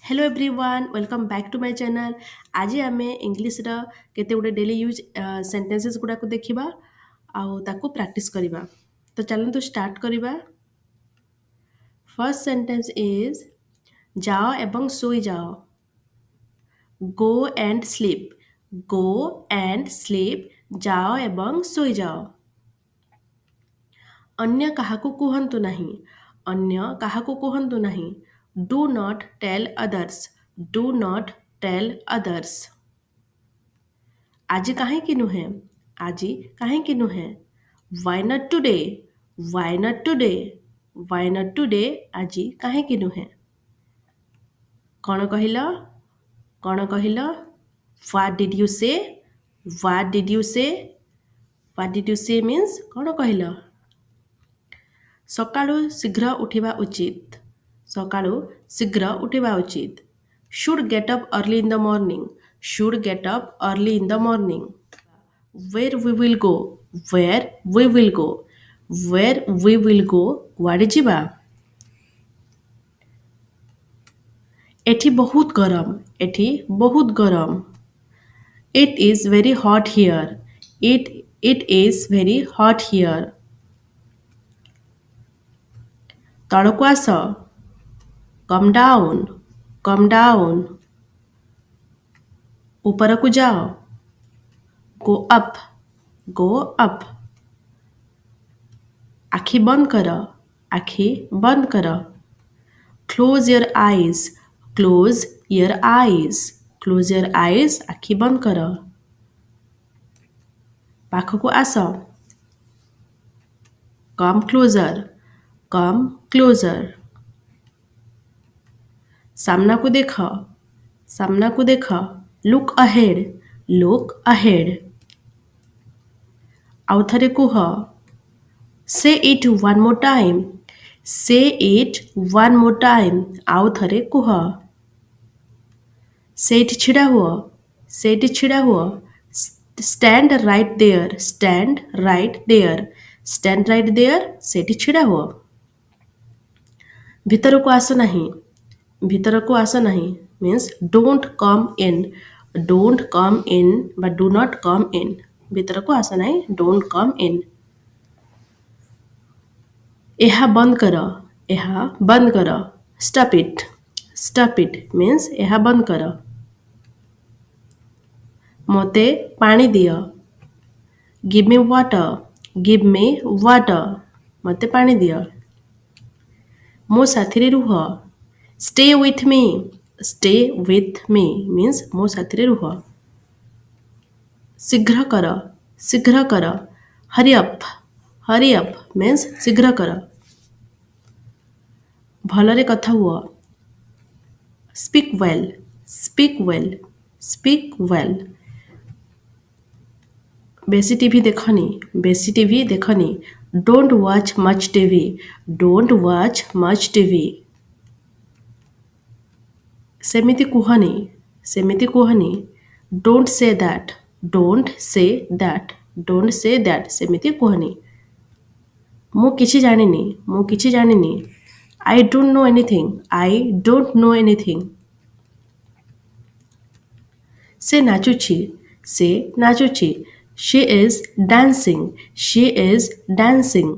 Hello everyone welcome back to my channel. आज आम English केते गुडे डेली यूज सेंटेंसेस गुडा को देखिबा आउ ताको प्रैक्टिस करिबा। तो चलନ୍ତୁ स्टार्ट करिबा। फर्स्ट सेंटेंस इज जाओ एवं सोई जाओ। Go and sleep. Go and sleep. जाओ एवं सोई जाओ। अन्य काहाकू कुहंतु नहीं। अन्य काहाकू कुहंतु नहीं। Do not tell others. Do not tell others. आज काहेकि नुहे। आज काहेकि नुहे। Why not today. Why not today. Why not today. आज काहेकि नुहे। कौन कहिल। कौन कहिल। What did you say. What did you say. What did you say means कौन कहिल। सकाळु शीघ्र उठिबा उचित। सकाळु शीघ्र उठिबा उचित। Should get up early in the morning. Should get up early in the morning. Where we will go. Where we will go. Where we will go कुआडे जिबा। एठी बहुत गरम। एठी बहुत गरम। It is very hot here. It is very hot here. तळकु आस। Come down. Come down. ऊपरकु जाओ। Go up. Go up. आखि बंद कर। आखि बंद कर। Close your eyes. Close your eyes. Close your eyes आखि बंद कर। पाखकु आस। Come closer. Come closer. सामना को देख। सामना को देख। Look ahead. Look ahead. आउ थरे कुह। Say it one more time. Say it one more time. आउ थरे कुह। सेठ छिड़ा हुआ। सेठ छिड़ा हुआ। Stand right there. Stand right there. Stand right there सेठी छिड़ा हुआ। भीतर को आस नहीं। भीतर को आस नहीं means don't come in. Don't come इन बा डू नॉट कम इन। भीतर को आस नहीं डोंट कम इन। एहा बंद कर। एहा बंद कर। Stop it. Stop it means एहा बंद कर। मोते पानी दियो। Give me water. Give me water. मोते पानी दियो। मो साथी रुह। Stay with me. Stay with me means मो साथी रुह। शीघ्र कर। शीघ्र कर। Hurry up. Hurry up means शीघ्र कर। भलरे कथा हुआ। Speak well. Speak well. Speak well. बेसी टीवी देखनी। बेसी टीवी देखनी। Don't watch much TV. Don't watch much TV. सेमिति कुहनी। सेमिति कुहनी। Don't say that. Don't say that. Don't say that सेमिति कुहनी। मु किछि जानिनी। मु किछि जानिनी। I don't know anything. I don't know anything. से नाचुछि। से नाचुछि। She is dancing. She is dancing.